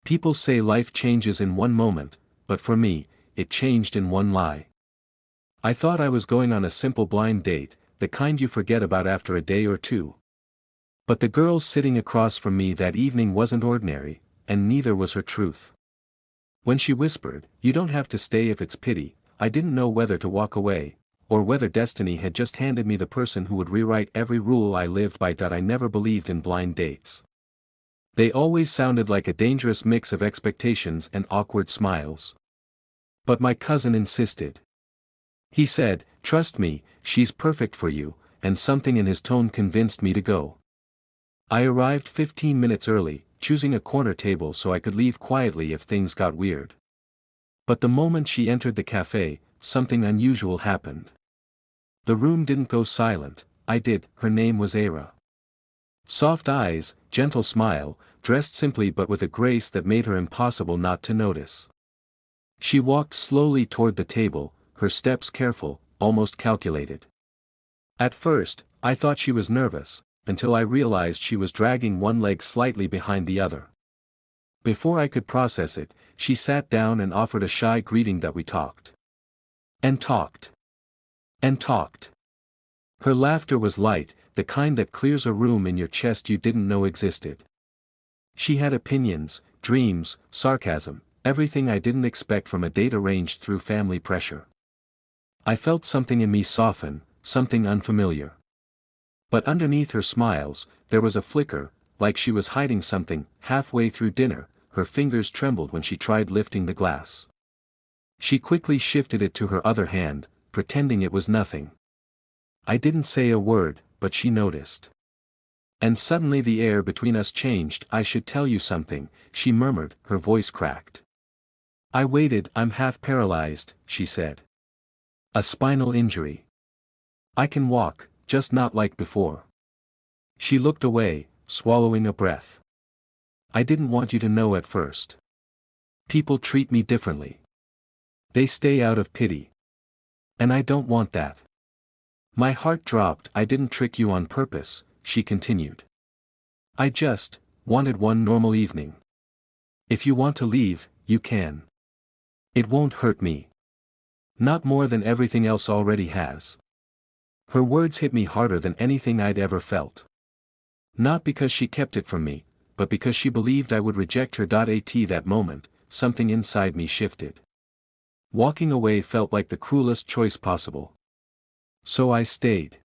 People say life changes in one moment, but for me, it changed in one lie. I thought I was going on a simple blind date, the kind you forget about after a day or two. But the girl sitting across from me that evening wasn't ordinary, and neither was her truth. When she whispered, "You don't have to stay if it's pity," I didn't know whether to walk away, or whether destiny had just handed me the person who would rewrite every rule I lived by. I never believed in blind dates. They always sounded like a dangerous mix of expectations and awkward smiles. But my cousin insisted. He said, "Trust me, she's perfect for you," and something in his tone convinced me to go. I arrived 15 minutes early, choosing a corner table so I could leave quietly if things got weird. But the moment she entered the cafe, something unusual happened. The room didn't go silent, I did. Her name was Era. Soft eyes, gentle smile, dressed simply but with a grace that made her impossible not to notice. She walked slowly toward the table, her steps careful, almost calculated. At first, I thought she was nervous, until I realized she was dragging one leg slightly behind the other. Before I could process it, she sat down and offered a shy greeting that we talked. And talked. And talked. Her laughter was light, the kind that clears a room in your chest you didn't know existed. She had opinions, dreams, sarcasm, everything I didn't expect from a date arranged through family pressure. I felt something in me soften, something unfamiliar. But underneath her smiles, there was a flicker, like she was hiding something. Halfway through dinner, her fingers trembled when she tried lifting the glass. She quickly shifted it to her other hand, pretending it was nothing. I didn't say a word, but she noticed. And suddenly the air between us changed. "I should tell you something," she murmured, her voice cracked. I waited. "I'm half-paralyzed," she said. "A spinal injury. I can walk, just not like before." She looked away, swallowing a breath. "I didn't want you to know at first. People treat me differently. They stay out of pity. And I don't want that." My heart dropped. "I didn't trick you on purpose," she continued. "I just wanted one normal evening. If you want to leave, you can. It won't hurt me. Not more than everything else already has." Her words hit me harder than anything I'd ever felt. Not because she kept it from me, but because she believed I would reject her. At that moment, something inside me shifted. Walking away felt like the cruelest choice possible. So I stayed.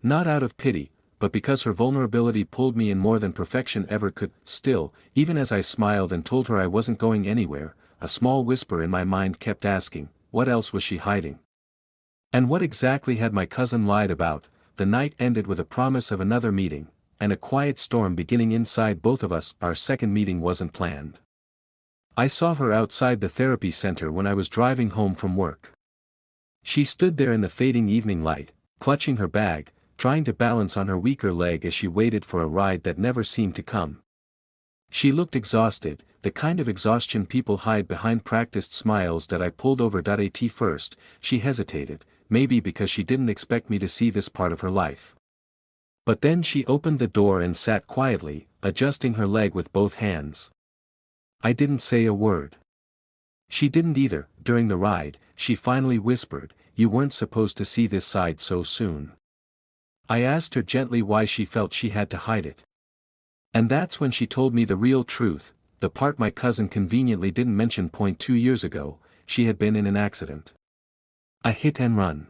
Not out of pity, but because her vulnerability pulled me in more than perfection ever could. Still, even as I smiled and told her I wasn't going anywhere, a small whisper in my mind kept asking, what else was she hiding? And what exactly had my cousin lied about? The night ended with a promise of another meeting, and a quiet storm beginning inside both of us. Our second meeting wasn't planned. I saw her outside the therapy center when I was driving home from work. She stood there in the fading evening light, clutching her bag, trying to balance on her weaker leg as she waited for a ride that never seemed to come. She looked exhausted, the kind of exhaustion people hide behind practiced smiles. That I pulled over. At first, she hesitated, maybe because she didn't expect me to see this part of her life. But then she opened the door and sat quietly, adjusting her leg with both hands. I didn't say a word. She didn't either. During the ride, she finally whispered, "You weren't supposed to see this side so soon." I asked her gently why she felt she had to hide it. And that's when she told me the real truth, the part my cousin conveniently didn't mention. 2 years ago, she had been in an accident. A hit and run.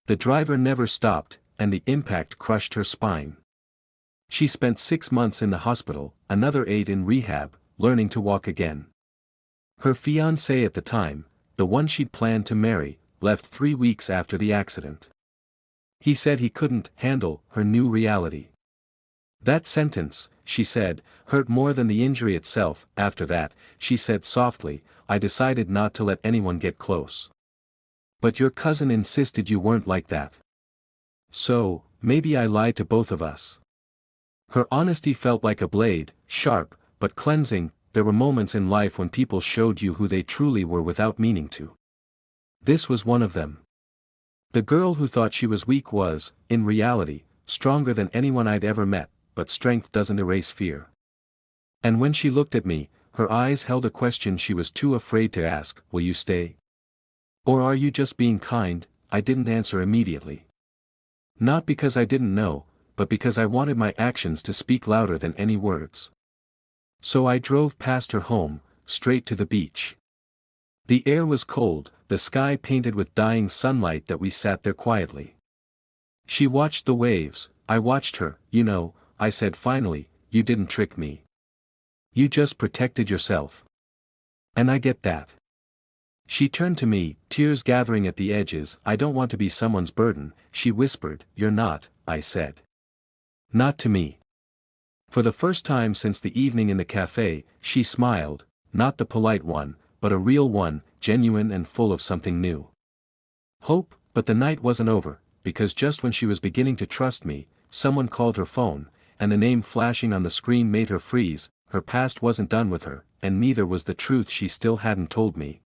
The driver never stopped, and the impact crushed her spine. She spent 6 months in the hospital, another 8 in rehab, learning to walk again. Her fiancé at the time, the one she'd planned to marry, left 3 weeks after the accident. He said he couldn't handle her new reality. That sentence, she said, hurt more than the injury itself. After that, she said softly, I decided not to let anyone get close. But your cousin insisted you weren't like that. So, maybe I lied to both of us. Her honesty felt like a blade, sharp, but cleansing. There were moments in life when people showed you who they truly were without meaning to. This was one of them. The girl who thought she was weak was, in reality, stronger than anyone I'd ever met, but strength doesn't erase fear. And when she looked at me, Her eyes held a question she was too afraid to ask, will you stay? Or are you just being kind? I didn't answer immediately. Not because I didn't know, but because I wanted my actions to speak louder than any words. So I drove past her home, straight to the beach. The air was cold, the sky painted with dying sunlight that we sat there quietly. She watched the waves, I watched her. You know, I said finally, you didn't trick me. You just protected yourself. And I get that. She turned to me, tears gathering at the edges. I don't want to be someone's burden, she whispered. You're not, I said. Not to me. For the first time since the evening in the cafe, she smiled, not the polite one, but a real one, genuine and full of something new. Hope. But the night wasn't over, because just when she was beginning to trust me, someone called her phone, and the name flashing on the screen made her freeze. Her past wasn't done with her, and neither was the truth she still hadn't told me.